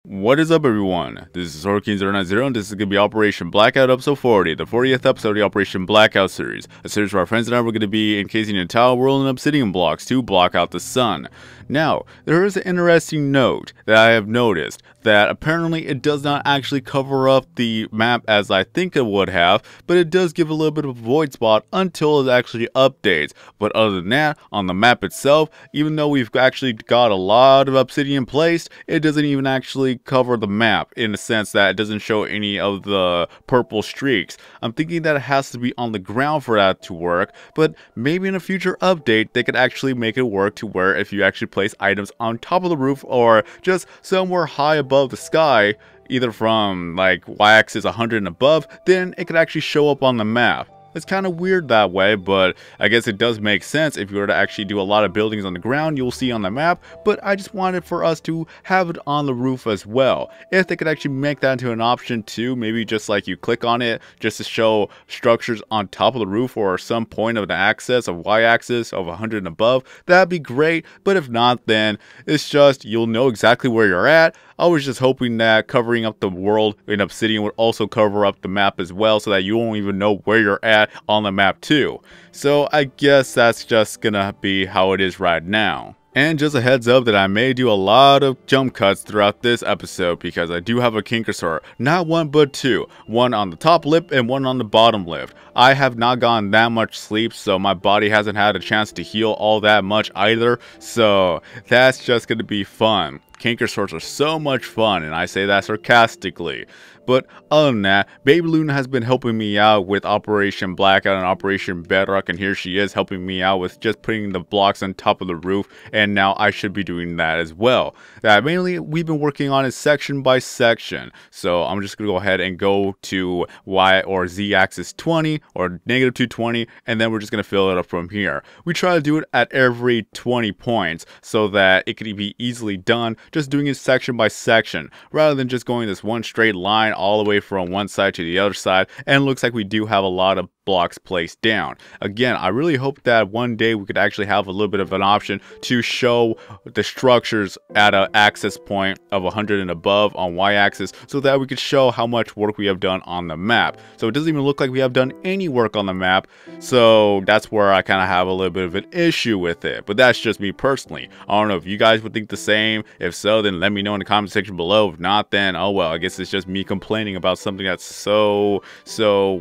What is up, everyone? This is King090 and this is going to be Operation Blackout episode 40, the 40th episode of the Operation Blackout series. A series where our friends and I were going to be encasing an entire world in obsidian blocks to block out the sun. Now, there is an interesting note that I have noticed, that apparently it does not actually cover up the map as I think it would have, but it does give a little bit of a void spot until it actually updates. But other than that, on the map itself, even though we've actually got a lot of obsidian placed, it doesn't even actually cover the map in the sense that it doesn't show any of the purple streaks. I'm thinking that it has to be on the ground for that to work, but maybe in a future update they could actually make it work to where if you actually place items on top of the roof or just somewhere high above the sky, either from like y-axis 100 and above, then it could actually show up on the map. It's kind of weird that way, but I guess it does make sense. If you were to actually do a lot of buildings on the ground, you'll see on the map, but I just wanted for us to have it on the roof as well. If they could actually make that into an option too, maybe just like you click on it just to show structures on top of the roof or some point of the axis of y-axis of 100 and above, that'd be great. But if not, then it's just you'll know exactly where you're at. I was just hoping that covering up the world in Obsidian would also cover up the map as well, so that you won't even know where you're at on the map too. So I guess that's just gonna be how it is right now. And just a heads up that I may do a lot of jump cuts throughout this episode because I do have a kinker, not one but two, one on the top lip and one on the bottom lip. I have not gotten that much sleep, so my body hasn't had a chance to heal all that much either, so that's just gonna be fun. Kinker swords are so much fun, and I say that sarcastically. But other than that, Baby Luna has been helping me out with Operation Blackout and Operation Bedrock, and here she is helping me out with just putting the blocks on top of the roof, and now I should be doing that as well. That mainly we've been working on it section by section, so I'm just gonna go ahead and go to Y or Z axis 20 or negative 220, and then we're just gonna fill it up from here. We try to do it at every 20 points so that it could be easily done, just doing it section by section rather than just going this one straight line all the way from one side to the other side. And it looks like we do have a lot of blocks placed down. Again, I really hope that one day we could actually have a little bit of an option to show the structures at an access point of 100 and above on y-axis, so that we could show how much work we have done on the map. So it doesn't even look like we have done any work on the map, so that's where I kind of have a little bit of an issue with it. But that's just me personally. I don't know if you guys would think the same. If so, then let me know in the comment section below. If not, then oh well, I guess it's just me complaining about something that's so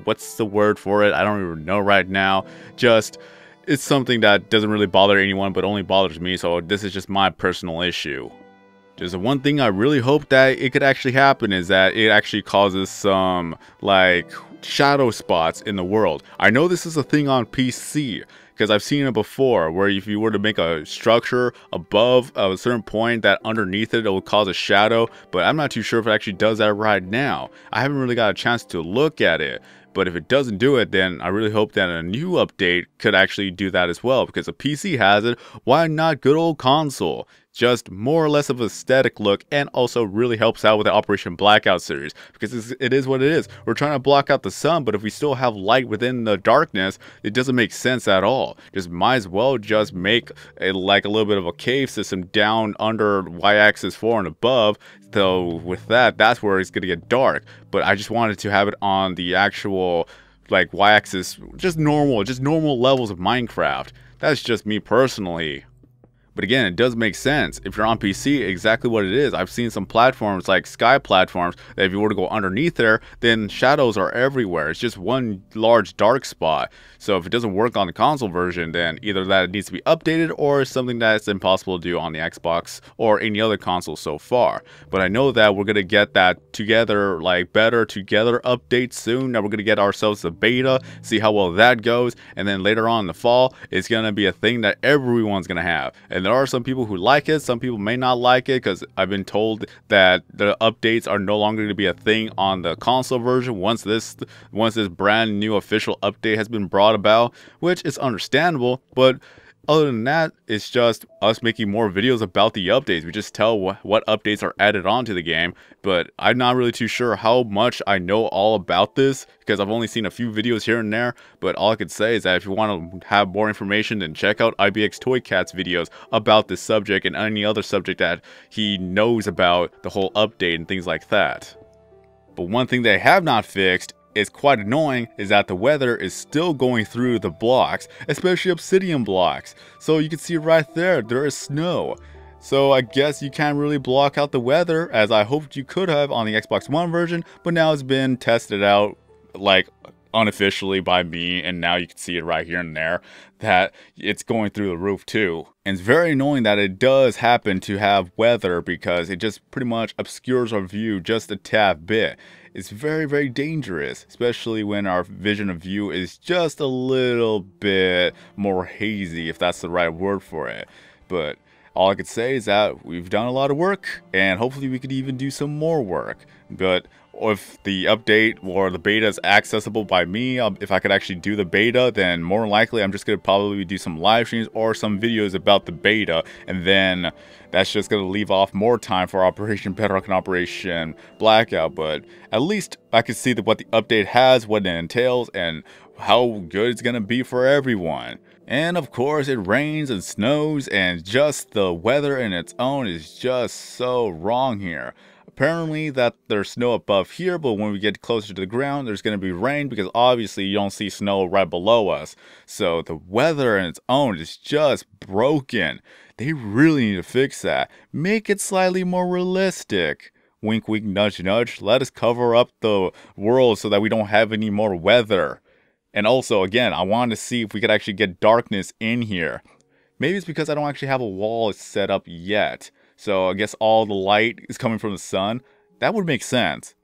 what's the word for it? I don't even know right now. Just it's something that doesn't really bother anyone but only bothers me, so this is just my personal issue. Just the one thing I really hope that it could actually happen is that it actually causes some like shadow spots in the world. I know this is a thing on PC because I've seen it before, where if you were to make a structure above a certain point, that underneath it will cause a shadow, but I'm not too sure if it actually does that right now. I haven't really got a chance to look at it. But if it doesn't do it, then I really hope that a new update could actually do that as well. Because if PC has it, why not good old console? Just more or less of an aesthetic look, and also really helps out with the Operation Blackout series. Because it is what it is. We're trying to block out the sun, but if we still have light within the darkness, it doesn't make sense at all. Just might as well just make like a little bit of a cave system down under y-axis 4 and above. Though with that, that's where it's going to get dark. But I just wanted to have it on the actual like y-axis, just normal levels of Minecraft. That's just me personally. But again, it does make sense. If you're on PC, exactly what it is. I've seen some platforms like sky platforms that if you were to go underneath there, then shadows are everywhere. It's just one large dark spot. So if it doesn't work on the console version, then either that it needs to be updated or something that's impossible to do on the Xbox or any other console so far. But I know that we're going to get that together, like better together update soon. Now we're going to get ourselves a beta, see how well that goes. And then later on in the fall, it's going to be a thing that everyone's going to have. And there are some people who like it, some people may not like it, because I've been told that the updates are no longer going to be a thing on the console version once this brand new official update has been brought about, which is understandable. But Other than that, it's just us making more videos about the updates. We just tell what updates are added onto the game, but I'm not really too sure how much I know all about this because I've only seen a few videos here and there. But all I could say is that if you want to have more information, then check out IBX Toy Cat's videos about this subject and any other subject that he knows about the whole update and things like that. But one thing they have not fixed, is quite annoying, is that the weather is still going through the blocks, especially Obsidian Blocks. So you can see right there is snow. So I guess you can't really block out the weather as I hoped you could have on the Xbox One version, but now it's been tested out like unofficially by me, and now you can see it right here and there that it's going through the roof too. And it's very annoying that it does happen to have weather because it just pretty much obscures our view just a tad bit. It's very, very dangerous, especially when our vision of view is just a little bit more hazy, if that's the right word for it. But all I could say is that we've done a lot of work, and hopefully we could even do some more work. But if the update or the beta is accessible by me, if I could actually do the beta, then more than likely I'm just going to probably do some live streams or some videos about the beta, and then that's just going to leave off more time for Operation Bedrock and Operation Blackout. But at least I can see what the update has, what it entails, and how good it's going to be for everyone. And of course it rains and snows, and just the weather in its own is just so wrong here. Apparently that there's snow above here, but when we get closer to the ground, there's going to be rain because obviously you don't see snow right below us. So the weather in its own is just broken. They really need to fix that. Make it slightly more realistic. Wink, wink, nudge, nudge. Let us cover up the world so that we don't have any more weather. And also, again, I wanted to see if we could actually get darkness in here. Maybe it's because I don't actually have a wall set up yet. So I guess all the light is coming from the sun. That would make sense.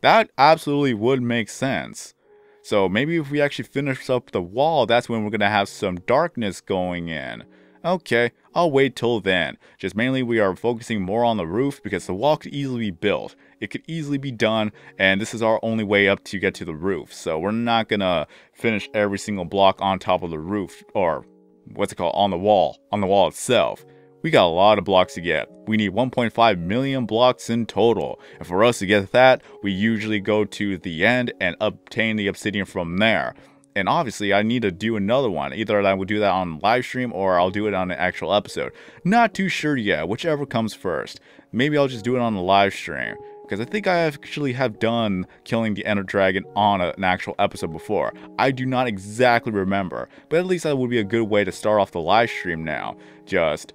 That absolutely would make sense. So maybe if we actually finish up the wall, that's when we're going to have some darkness going in. Okay, I'll wait till then. Just mainly we are focusing more on the roof because the wall could easily be built. It could easily be done, and this is our only way up to get to the roof. So we're not going to finish every single block on top of the roof, or what's it called, on the wall itself. We got a lot of blocks to get. We need 1.5 million blocks in total. And for us to get that, we usually go to the end and obtain the obsidian from there. And obviously, I need to do another one. Either I will do that on live stream or I'll do it on an actual episode. Not too sure yet, whichever comes first. Maybe I'll just do it on the live stream. Because I think I actually have done killing the Ender Dragon on an actual episode before. I do not exactly remember. But at least that would be a good way to start off the live stream now. Just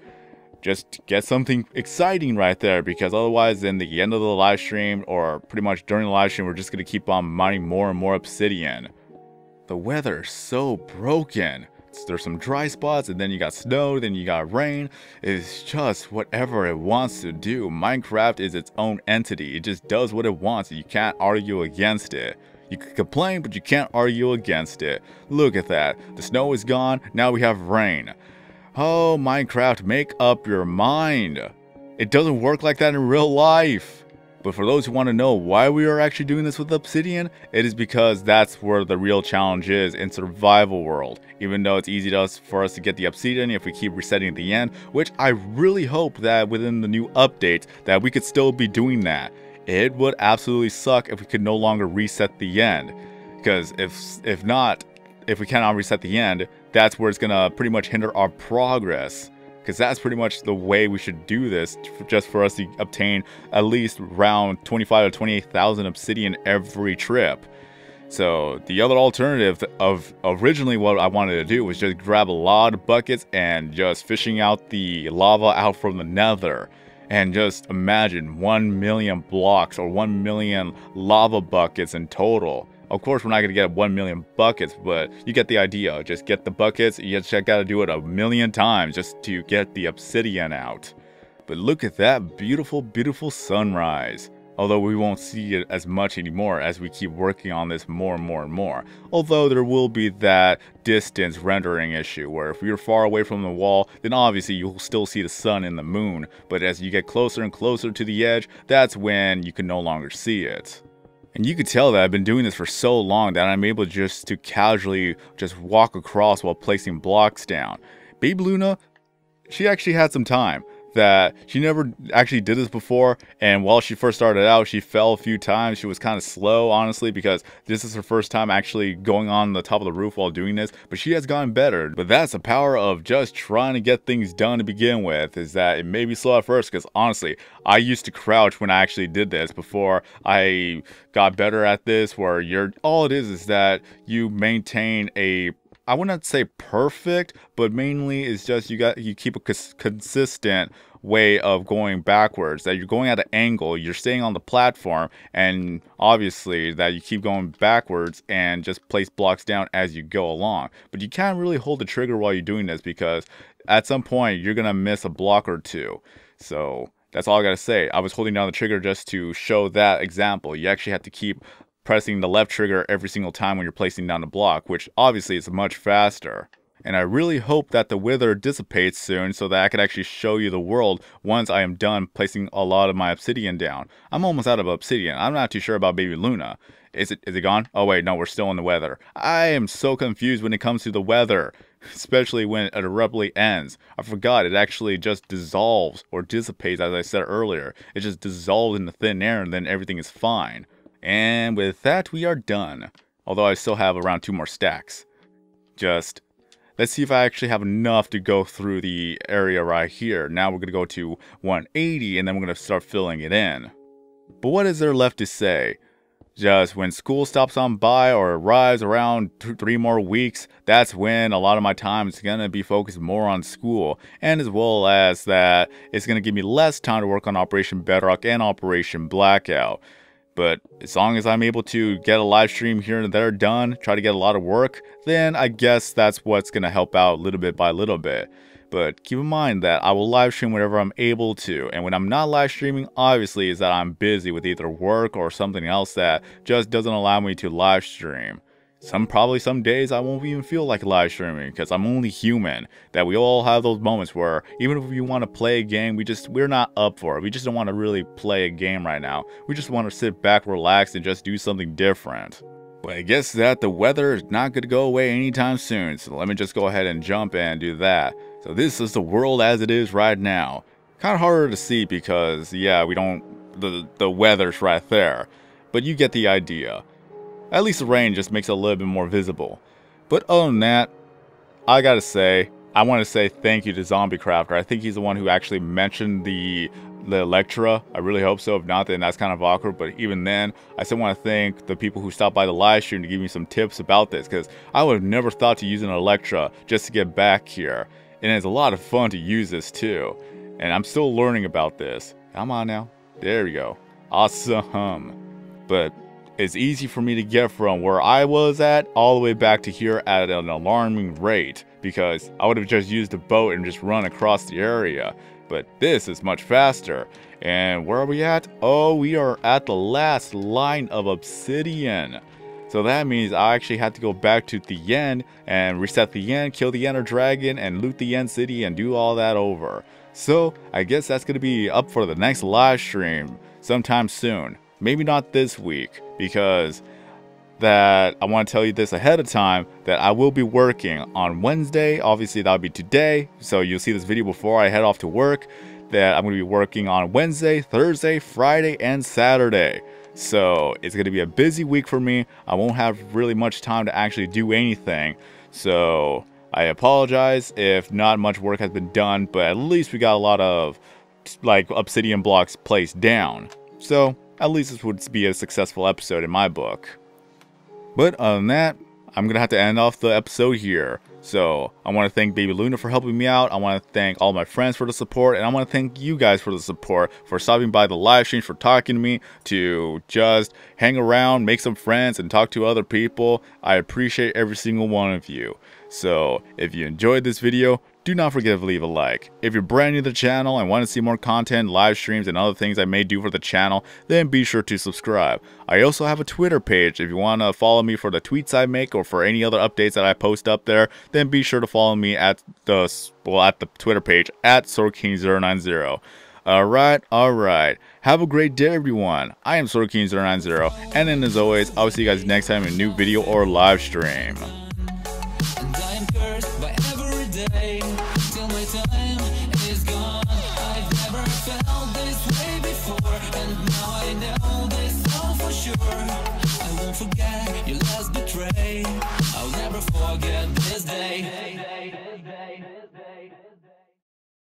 get something exciting right there, because otherwise in the end of the live stream, or pretty much during the live stream, we're just going to keep on mining more and more obsidian. The weather is so broken. There's some dry spots, and then you got snow, then you got rain. It's just whatever it wants to do. Minecraft is its own entity. It just does what it wants, and you can't argue against it. You can complain, but you can't argue against it. Look at that. The snow is gone, now we have rain. Oh, Minecraft, make up your mind. It doesn't work like that in real life. But for those who want to know why we are actually doing this with obsidian, it is because that's where the real challenge is in survival world. Even though it's easy for us to get the obsidian if we keep resetting at the end, which I really hope that within the new update that we could still be doing that. It would absolutely suck if we could no longer reset the end. Because if not, if we cannot reset the end, that's where it's gonna pretty much hinder our progress. Because that's pretty much the way we should do this, just for us to obtain at least around 25 to 28,000 obsidian every trip. So the other alternative of originally what I wanted to do was just grab a lot of buckets and just fishing out the lava out from the nether. And just imagine 1 million blocks or 1 million lava buckets in total. Of course, we're not going to get 1 million buckets, but you get the idea. Just get the buckets. You just got to do it 1 million times just to get the obsidian out. But look at that beautiful, beautiful sunrise. Although we won't see it as much anymore as we keep working on this more and more and more. Although there will be that distance rendering issue where if you're far away from the wall, then obviously you'll still see the sun and the moon. But as you get closer and closer to the edge, that's when you can no longer see it. And you can tell that I've been doing this for so long that I'm able just to casually just walk across while placing blocks down. Baby Luna, she actually had some time. That she never actually did this before, and while she first started out, she fell a few times. She was kind of slow, honestly, because this is her first time actually going on the top of the roof while doing this, but she has gotten better. But that's the power of just trying to get things done to begin with, is that it may be slow at first, because honestly, I used to crouch when I actually did this before I got better at this, where all it is that you maintain a, I wouldn't say perfect, but mainly it's just you keep a consistent way of going backwards, that you're going at an angle, you're staying on the platform, and obviously that you keep going backwards and just place blocks down as you go along. But you can't really hold the trigger while you're doing this, because at some point you're gonna miss a block or two. So that's all I gotta say. I was holding down the trigger just to show that example. You actually have to keep pressing the left trigger every single time when you're placing down the block, which obviously is much faster. And I really hope that the wither dissipates soon so that I can actually show you the world once I am done placing a lot of my obsidian down. I'm almost out of obsidian. I'm not too sure about Baby Luna. Is it gone? Oh wait, no, we're still in the weather. I am so confused when it comes to the weather, especially when it abruptly ends. I forgot it actually just dissolves or dissipates, as I said earlier. It just dissolves into thin air and then everything is fine. And with that, we are done. Although I still have around 2 more stacks. Let's see if I actually have enough to go through the area right here. Now we're going to go to 180 and then we're going to start filling it in. But what is there left to say? Just when school stops on by or arrives around 3 more weeks, that's when a lot of my time is going to be focused more on school. And as well as that, it's going to give me less time to work on Operation Bedrock and Operation Blackout. But as long as I'm able to get a live stream here and there done, try to get a lot of work, then I guess that's what's going to help out little bit by little bit. But keep in mind that I will live stream whenever I'm able to. And when I'm not live streaming, obviously is that I'm busy with either work or something else that just doesn't allow me to live stream. Probably some days I won't even feel like live streaming because I'm only human. That we all have those moments where even if we want to play a game, we're not up for it. We just don't want to really play a game right now. We just want to sit back, relax, and just do something different. But I guess that the weather is not going to go away anytime soon. So let me just go ahead and jump and do that. So this is the world as it is right now. Kind of harder to see because, yeah, the weather's right there. But you get the idea. At least the rain just makes it a little bit more visible. But other than that, I gotta say, I want to say thank you to Zombie Crafter. I think he's the one who actually mentioned the Electra. I really hope so. If not, then that's kind of awkward. But even then, I still want to thank the people who stopped by the live stream to give me some tips about this. Because I would have never thought to use an Electra just to get back here. And it's a lot of fun to use this too. And I'm still learning about this. Come on now. There we go. Awesome. But it's easy for me to get from where I was at all the way back to here at an alarming rate, because I would have just used a boat and just run across the area. But this is much faster. And where are we at? Oh, we are at the last line of obsidian. So that means I actually had to go back to the end and reset the end, kill the Ender Dragon, and loot the end city and do all that over. So I guess that's going to be up for the next live stream sometime soon. Maybe not this week, because I want to tell you this ahead of time, that I will be working on Wednesday. Obviously that'll be today, so you'll see this video before I head off to work, that I'm going to be working on Wednesday, Thursday, Friday, and Saturday. So it's going to be a busy week for me. I won't have really much time to actually do anything. So I apologize if not much work has been done, but at least we got a lot of like obsidian blocks placed down. So at least this would be a successful episode in my book. But other than that, I'm going to have to end off the episode here. So I want to thank Baby Luna for helping me out. I want to thank all my friends for the support. And I want to thank you guys for the support, for stopping by the live streams, for talking to me, to just hang around, make some friends, and talk to other people. I appreciate every single one of you. So if you enjoyed this video, do not forget to leave a like. If you're brand new to the channel and want to see more content, live streams, and other things I may do for the channel, then be sure to subscribe. I also have a Twitter page. If you want to follow me for the tweets I make or for any other updates that I post up there, then be sure to follow me at the Twitter page at SwordKing090. Alright. Have a great day, everyone. I am SwordKing090, and then as always, I'll see you guys next time in a new video or live stream.